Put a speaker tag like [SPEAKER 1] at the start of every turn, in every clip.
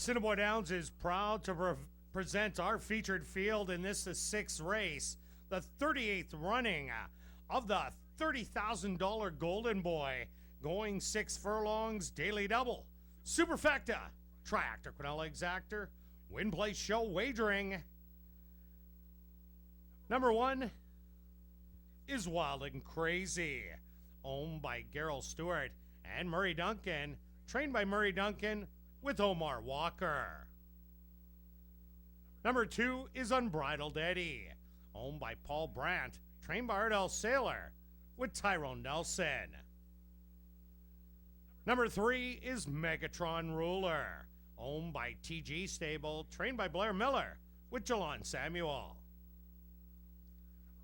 [SPEAKER 1] Assiniboia Downs is proud to present our featured field in this, the sixth race, the 38th running of the $30,000 Golden Boy, going 6 furlongs, daily double, superfecta, triactor, quinella exactor, win place show wagering. Number 1 is Wild and Crazy, owned by Gerald Stewart and Murray Duncan, trained by Murray Duncan with Omar Walker. Number 2 is Unbridled Eddie, owned by Paul Brandt, trained by Ardell Saylor with Tyrone Nelson. Number 3 is Megatron Ruler, owned by TG Stable, trained by Blair Miller with Jalon Samuel.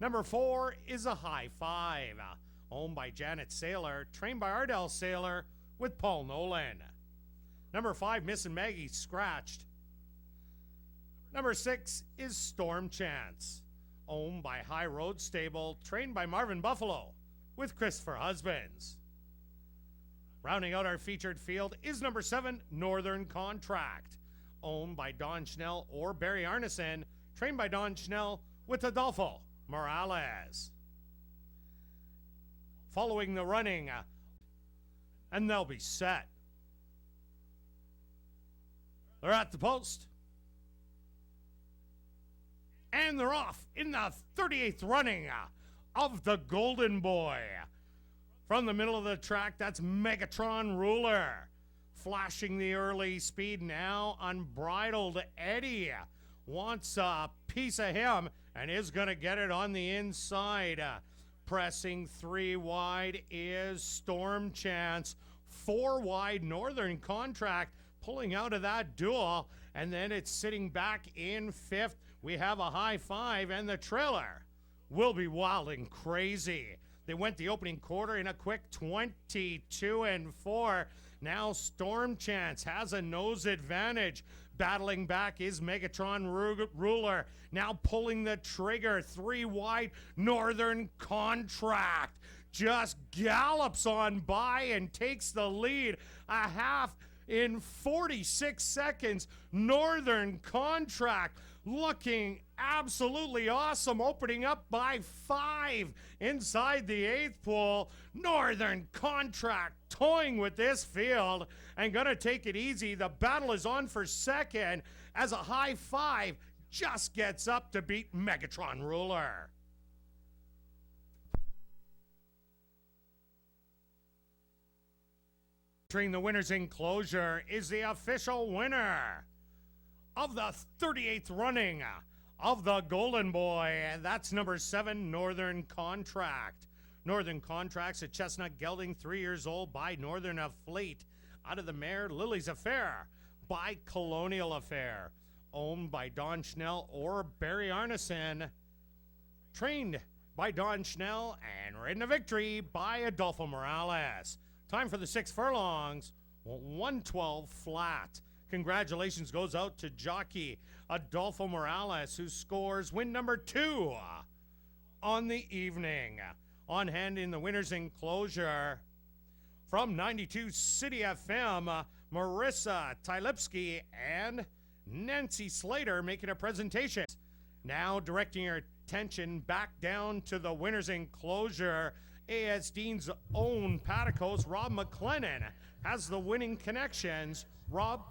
[SPEAKER 1] Number 4 is A High Five, owned by Janet Saylor, trained by Ardell Saylor with Paul Nolan. Number 5, Missin' Maggie Scratched. Number 6 is Storm Chance, owned by High Road Stable, trained by Marvin Buffalo with Christopher Husbands. Rounding out our featured field is number 7, Northern Contract, owned by Don Schnell or Barry Arneson, trained by Don Schnell with Adolfo Morales. Following the running, and they'll be set. They're at the post. And they're off in the 38th running of the Golden Boy. From the middle of the track, that's Megatron Ruler. Flashing the early speed now, Unbridled Eddie wants a piece of him and is going to get it on the inside. Pressing 3 wide is Storm Chance. 4 wide, Northern Contract pulling out of that duel, and then it's sitting back in 5th. We have A High Five, and the trailer will be Wild and Crazy. They went the opening quarter in a quick 22-4. Now Storm Chance has a nose advantage. Battling back is Megatron Ruler. Now pulling the trigger. 3 wide, Northern Contract just gallops on by and takes the lead. A half in 46 seconds. Northern Contract looking absolutely awesome, opening up by 5 inside the 8th pole. Northern Contract toying with this field and gonna take it easy. The battle is on for second as A High Five just gets up to beat Megatron Ruler. Entering the winner's enclosure is the official winner of the 38th running of the Golden Boy, and that's number 7, Northern Contract. Northern Contract's a chestnut gelding, 3 years old, by Northern Fleet. Out of the mare, Lily's Affair, by Colonial Affair. Owned by Don Schnell or Barry Arneson. Trained by Don Schnell and ridden to victory by Adolfo Morales. Time for the 6 furlongs, 112 flat. Congratulations goes out to jockey Adolfo Morales, who scores win number 2 on the evening. On hand in the winner's enclosure from 92 City FM, Marissa Tylipsky and Nancy Slater making a presentation. Now directing your attention back down to the winner's enclosure, A.S. Dean's own Paticos, Rob McLennan, has the winning connections. Rob?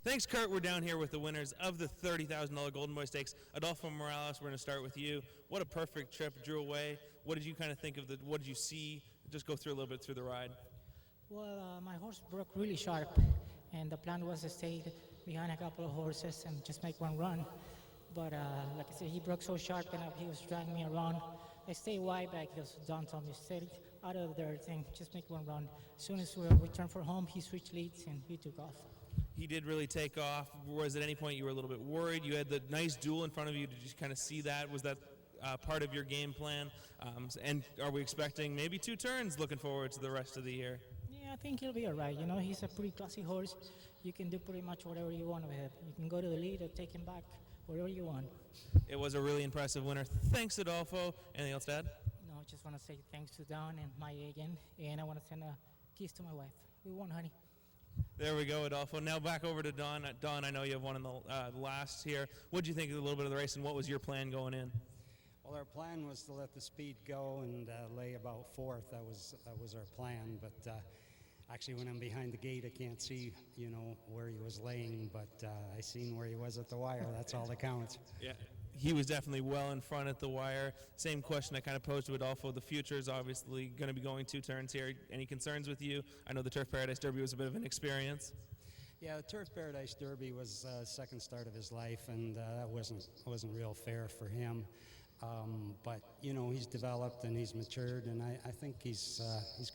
[SPEAKER 2] Thanks, Kurt. We're down here with the winners of the $30,000 Golden Boy Stakes. Adolfo Morales, we're going to start with you. What a perfect trip. Drew away. What did you kind of think of what did you see? Just go through a little bit through the ride.
[SPEAKER 3] Well, my horse broke really sharp, and the plan was to stay behind a couple of horses and just make one run. But like I said, he broke so sharp and he was dragging me around. I stayed wide back because Don told me, stay out of the thing, just make one run. As soon as we returned for home, he switched leads and he took off.
[SPEAKER 2] He did really take off. Was at any point you were a little bit worried? You had the nice duel in front of you. Did you kind of see that? Was that part of your game plan? And are we expecting maybe 2 turns looking forward to the rest of the year?
[SPEAKER 3] Yeah, I think he'll be all right. You know, he's a pretty classy horse. You can do pretty much whatever you want with him. You can go to the lead or take him back, whatever you want.
[SPEAKER 2] It was a really impressive winner. Thanks, Adolfo. Anything else to add?
[SPEAKER 3] No, I just want to say thanks to Don and Maya again. And I want to send a kiss to my wife. We won, honey.
[SPEAKER 2] There we go, Adolfo. Now back over to Don. Don, I know you have one in the last here. What did you think of a little bit of the race, and what was your plan going in?
[SPEAKER 4] Well, our plan was to let the speed go and lay about fourth. That was our plan. But actually, when I'm behind the gate, I can't see, where he was laying. But I seen where he was at the wire. That's all that counts.
[SPEAKER 2] Yeah, he was definitely well in front at the wire. Same question I kind of posed to Adolfo. The future is obviously going to be going 2 turns here. Any concerns with you? I know the Turf Paradise Derby was a bit of an experience.
[SPEAKER 4] Yeah, the Turf Paradise Derby was second start of his life, and that wasn't real fair for him. But he's developed and he's matured, and I think he's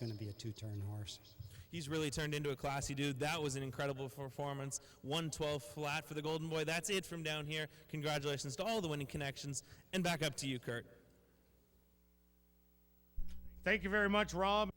[SPEAKER 4] going to be a 2-turn horse.
[SPEAKER 2] He's really turned into a classy dude. That was an incredible performance. 112 flat for the Golden Boy. That's it from down here. Congratulations to all the winning connections, and back up to you, Kurt.
[SPEAKER 1] Thank you very much, Rob.